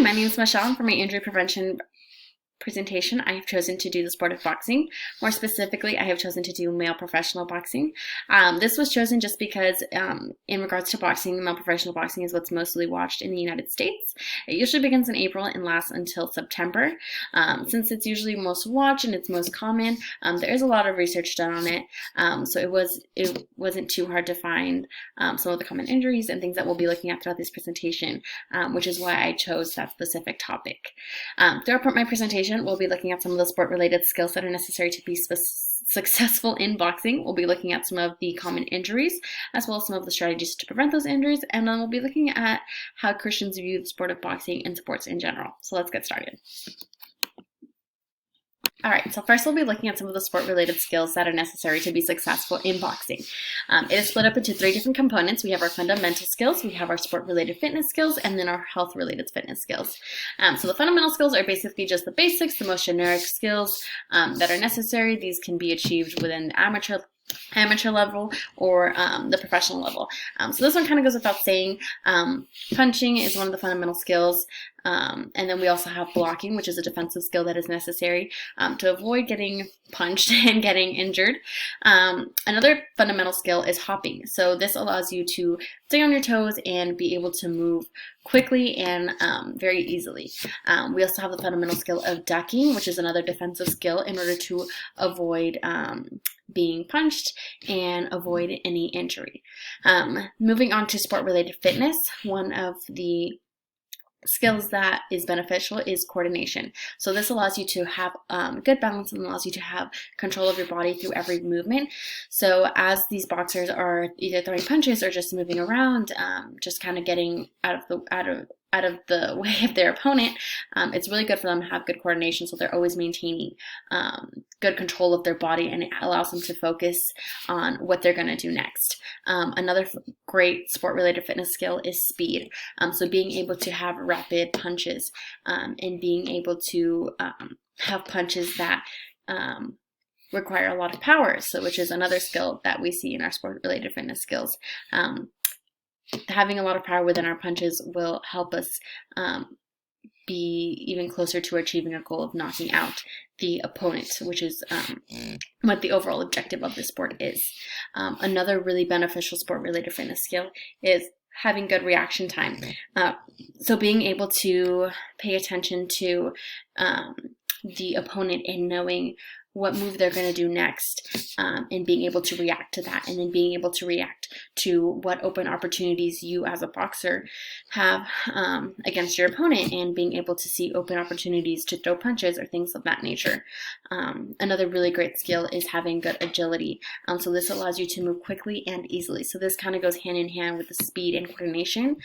my name is Michelle, and for my injury prevention presentation, I have chosen to do the sport of boxing. More specifically, I have chosen to do male professional boxing. This was chosen just because in regards to boxing, male professional boxing is what's mostly watched in the United States. It usually begins in April and lasts until September. Since it's usually most watched and it's most common, there is a lot of research done on it. So it wasn't too hard to find some of the common injuries and things that we'll be looking at throughout this presentation, which is why I chose that specific topic. Throughout my presentation, we'll be looking at some of the sport-related skills that are necessary to be successful in boxing. We'll be looking at some of the common injuries, as well as some of the strategies to prevent those injuries, and then we'll be looking at how Christians view the sport of boxing and sports in general. So let's get started. All right, so first we'll be looking at some of the sport-related skills that are necessary to be successful in boxing. It is split up into 3 different components. We have our fundamental skills, we have our sport-related fitness skills, and then our health-related fitness skills. So the fundamental skills are basically just the basics, the most generic skills that are necessary. These can be achieved within the amateur level or the professional level. So this one kind of goes without saying. Punching is one of the fundamental skills. And then we also have blocking, which is a defensive skill that is necessary to avoid getting punched and getting injured. Another fundamental skill is hopping. So this allows you to stay on your toes and be able to move quickly and very easily. We also have the fundamental skill of ducking, which is another defensive skill in order to avoid being punched and avoid any injury. Moving on to sport-related fitness, one of the skills that is beneficial is coordination. So this allows you to have good balance and allows you to have control of your body through every movement. So as these boxers are either throwing punches or just moving around, just kind of getting out of the way of their opponent, it's really good for them to have good coordination, so they're always maintaining good control of their body, and it allows them to focus on what they're going to do next. Another great sport-related fitness skill is speed. So being able to have rapid punches and being able to have punches that require a lot of power, so which is another skill that we see in our sport-related fitness skills. Having a lot of power within our punches will help us be even closer to achieving a goal of knocking out the opponent, which is what the overall objective of the sport is. Another really beneficial sport-related fitness skill is having good reaction time. So being able to pay attention to the opponent and knowing what move they're going to do next, and being able to react to that, and then being able to react to what open opportunities you as a boxer have against your opponent, and being able to see open opportunities to throw punches or things of that nature. Another really great skill is having good agility. So this allows you to move quickly and easily. So this kind of goes hand in hand with the speed and coordination,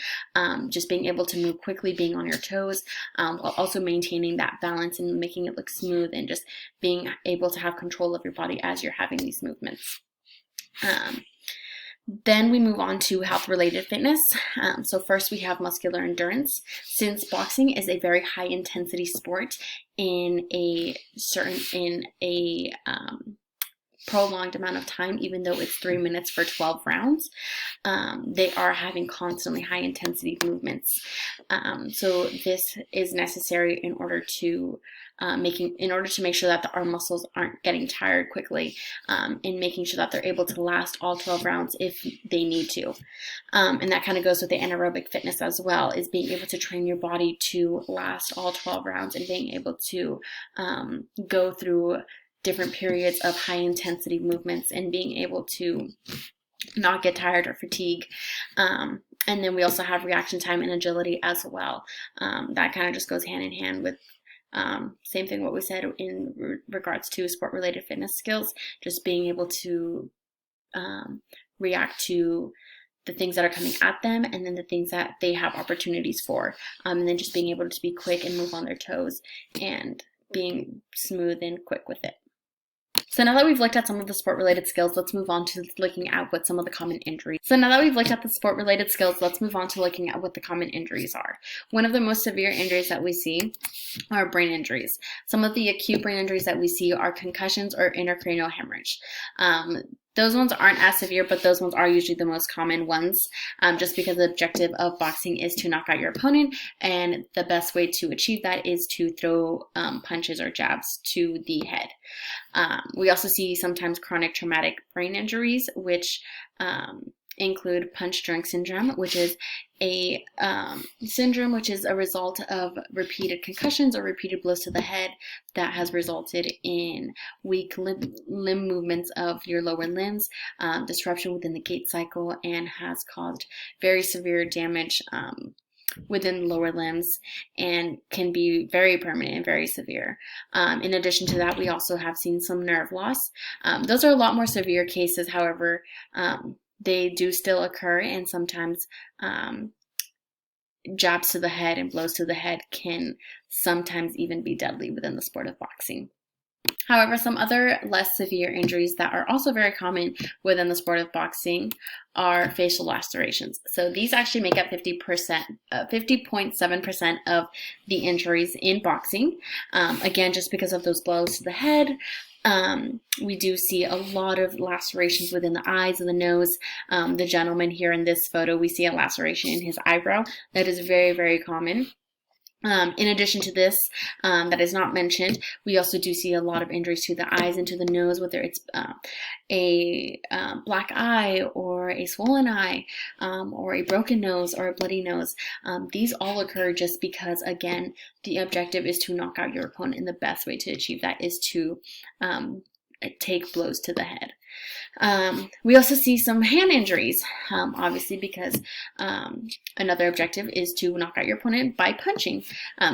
just being able to move quickly, being on your toes, while also maintaining that balance and making it look smooth, and just being able to have control of your body as you're having these movements. Then we move on to health-related fitness. So first we have muscular endurance. Since boxing is a very high-intensity sport in a prolonged amount of time, even though it's 3 minutes for 12 rounds, they are having constantly high intensity movements. So this is necessary in order to make sure that the arm muscles aren't getting tired quickly, and making sure that they're able to last all 12 rounds if they need to. And that kind of goes with the anaerobic fitness as well, is being able to train your body to last all 12 rounds and being able to go through different periods of high intensity movements and being able to not get tired or fatigue. And then we also have reaction time and agility as well. That kind of just goes hand in hand with same thing what we said in regards to sport-related fitness skills, just being able to react to the things that are coming at them, and then the things that they have opportunities for, and then just being able to be quick and move on their toes and being smooth and quick with it. So now that we've looked at some of the sport-related skills, let's move on to looking at what some of the common injuries. So now that we've looked at the sport-related skills, let's move on to looking at what the common injuries are. One of the most severe injuries that we see are brain injuries. Some of the acute brain injuries that we see are concussions or intracranial hemorrhage. Those ones aren't as severe, but those ones are usually the most common ones, just because the objective of boxing is to knock out your opponent, and the best way to achieve that is to throw punches or jabs to the head. We also see sometimes chronic traumatic brain injuries, which include punch-drunk syndrome, which is a syndrome which is a result of repeated concussions or repeated blows to the head that has resulted in weak limb movements of your lower limbs, disruption within the gait cycle, and has caused very severe damage within the lower limbs and can be very permanent and very severe. In addition to that, we also have seen some nerve loss. Those are a lot more severe cases, however, they do still occur, and sometimes jabs to the head and blows to the head can sometimes even be deadly within the sport of boxing. However, some other less severe injuries that are also very common within the sport of boxing are facial lacerations. So these actually make up 50.7% of the injuries in boxing. Again, just because of those blows to the head. We do see a lot of lacerations within the eyes and the nose. The gentleman here in this photo, we see a laceration in his eyebrow. That is very, very common. In addition to this, that is not mentioned, we also do see a lot of injuries to the eyes and to the nose, whether it's a black eye or a swollen eye, or a broken nose or a bloody nose. These all occur just because, again, the objective is to knock out your opponent, and the best way to achieve that is to take blows to the head. We also see some hand injuries, obviously, because another objective is to knock out your opponent by punching.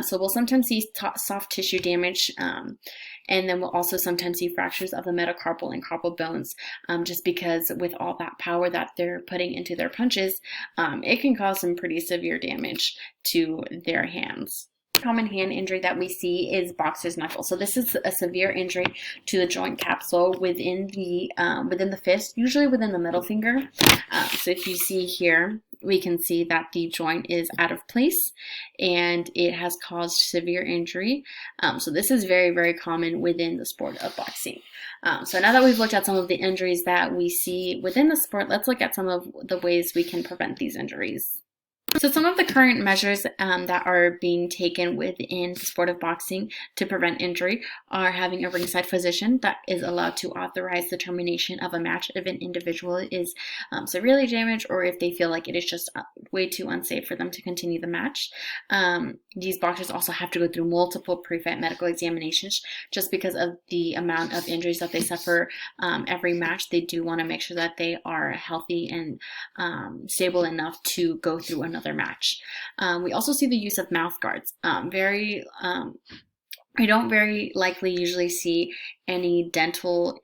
So we'll sometimes see soft tissue damage, and then we'll also sometimes see fractures of the metacarpal and carpal bones, just because with all that power that they're putting into their punches, it can cause some pretty severe damage to their hands. Common hand injury that we see is boxer's knuckle. So this is a severe injury to the joint capsule within the fist, usually within the middle finger. So if you see here, we can see that the joint is out of place and it has caused severe injury. So this is very, very common within the sport of boxing. So now that we've looked at some of the injuries that we see within the sport, let's look at some of the ways we can prevent these injuries. So some of the current measures that are being taken within the sport of boxing to prevent injury are having a ringside physician that is allowed to authorize the termination of a match if an individual is severely damaged, or if they feel like it is just way too unsafe for them to continue the match. These boxers also have to go through multiple pre-fight medical examinations just because of the amount of injuries that they suffer every match. They do want to make sure that they are healthy and stable enough to go through another match. We also see the use of mouth guards. We don't very likely usually see any dental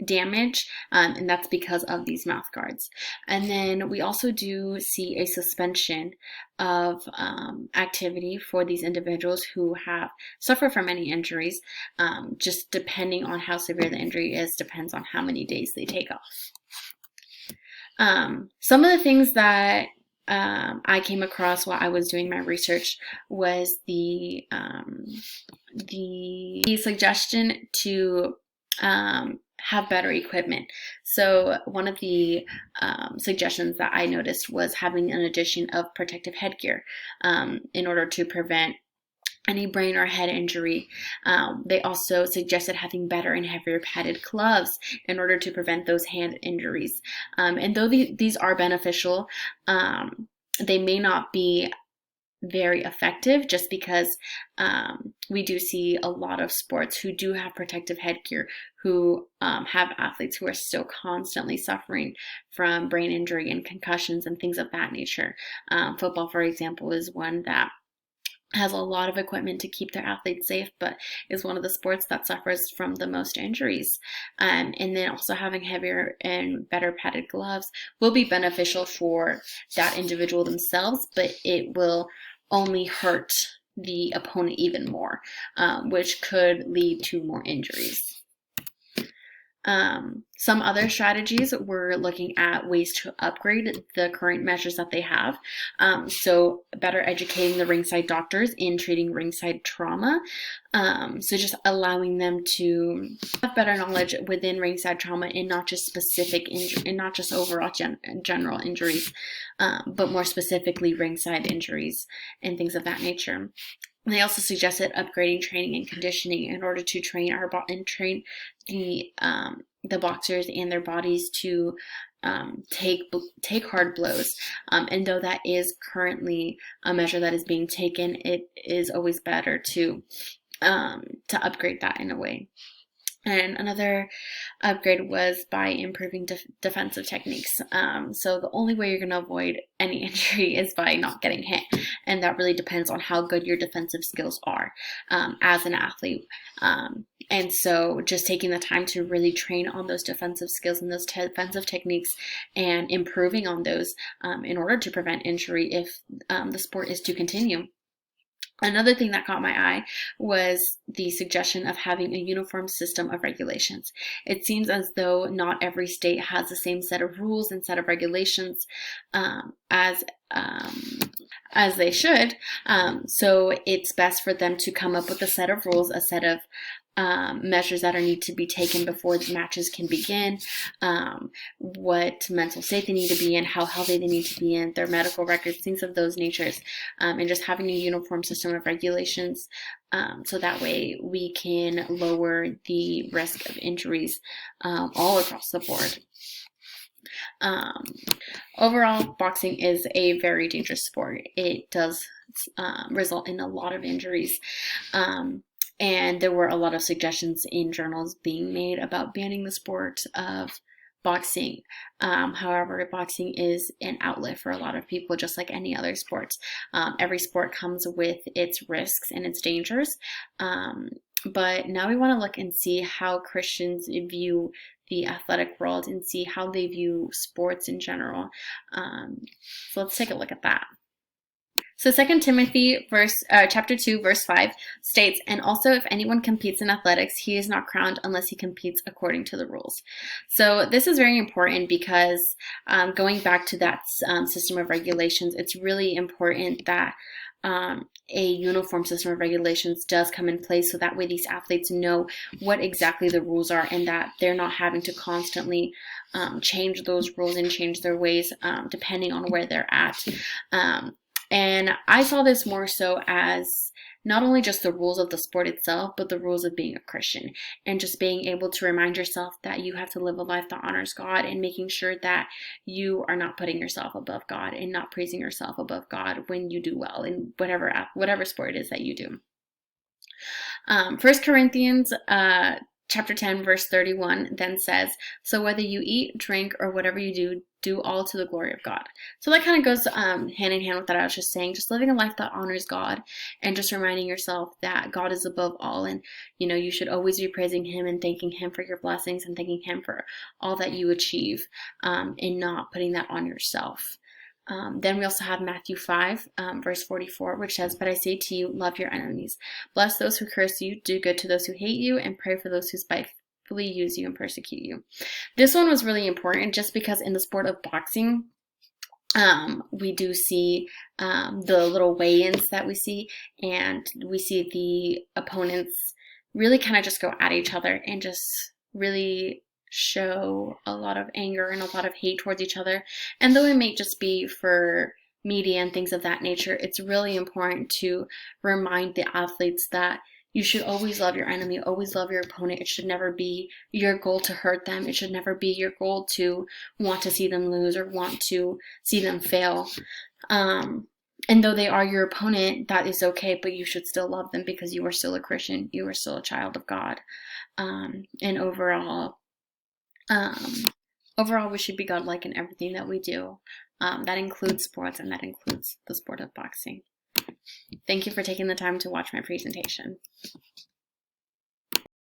damage, and that's because of these mouth guards. And then we also do see a suspension of activity for these individuals who have suffered from any injuries. Just depending on how severe the injury is, depends on how many days they take off. Some of the things that I came across while I was doing my research was the suggestion to have better equipment. So one of the suggestions that I noticed was having an addition of protective headgear in order to prevent any brain or head injury. They also suggested having better and heavier padded gloves in order to prevent those hand injuries. And though these are beneficial, they may not be very effective, just because we do see a lot of sports who do have protective headgear who have athletes who are still constantly suffering from brain injury and concussions and things of that nature. Football, for example, is one that has a lot of equipment to keep their athletes safe, but is one of the sports that suffers from the most injuries. And then also having heavier and better padded gloves will be beneficial for that individual themselves, but it will only hurt the opponent even more, which could lead to more injuries. Some other strategies, we're looking at ways to upgrade the current measures that they have. So better educating the ringside doctors in treating ringside trauma. So just allowing them to have better knowledge within ringside trauma and not just specific injury and not just overall general injuries, but more specifically ringside injuries and things of that nature. They also suggested upgrading training and conditioning in order to train train the boxers and their bodies to take hard blows. And though that is currently a measure that is being taken, it is always better to upgrade that in a way. And another upgrade was by improving defensive techniques. So the only way you're going to avoid any injury is by not getting hit. And that really depends on how good your defensive skills are as an athlete. And so just taking the time to really train on those defensive skills and those defensive techniques and improving on those in order to prevent injury if the sport is to continue. Another thing that caught my eye was the suggestion of having a uniform system of regulations. It seems as though not every state has the same set of rules and set of regulations as they should. So it's best for them to come up with a set of rules, a set of measures that need to be taken before the matches can begin, what mental state they need to be in, how healthy they need to be in, their medical records, things of those natures, and just having a uniform system of regulations so that way we can lower the risk of injuries all across the board. Overall, boxing is a very dangerous sport. It does result in a lot of injuries. And there were a lot of suggestions in journals being made about banning the sport of boxing. However, boxing is an outlet for a lot of people, just like any other sports. Every sport comes with its risks and its dangers. But now we want to look and see how Christians view the athletic world and see how they view sports in general. So let's take a look at that. So 2 Timothy chapter 2, verse 5 states, "And also if anyone competes in athletics, he is not crowned unless he competes according to the rules." So this is very important because going back to that system of regulations, it's really important that a uniform system of regulations does come in place so that way these athletes know what exactly the rules are and that they're not having to constantly change those rules and change their ways depending on where they're at. And I saw this more so as not only just the rules of the sport itself, but the rules of being a Christian and just being able to remind yourself that you have to live a life that honors God and making sure that you are not putting yourself above God and not praising yourself above God when you do well in whatever sport it is that you do. 1 Corinthians chapter 10, verse 31 then says, "So whether you eat, drink, or whatever you do, do all to the glory of God." So that kind of goes hand in hand with that I was just saying, just living a life that honors God and just reminding yourself that God is above all and, you should always be praising Him and thanking Him for your blessings and thanking Him for all that you achieve and not putting that on yourself. Then we also have Matthew 5, verse 44, which says, "But I say to you, love your enemies. Bless those who curse you, do good to those who hate you, and pray for those who spitefully use you and persecute you." This one was really important just because in the sport of boxing, we do see the little weigh-ins that we see, and we see the opponents really kind of just go at each other and just really show a lot of anger and a lot of hate towards each other. And though it may just be for media and things of that nature, it's really important to remind the athletes that you should always love your enemy, always love your opponent. It should never be your goal to hurt them. It should never be your goal to want to see them lose or want to see them fail. And though they are your opponent, that is okay, but you should still love them because you are still a Christian. You are still a child of God. And overall, we should be godlike in everything that we do. That includes sports, and that includes the sport of boxing. Thank you for taking the time to watch my presentation.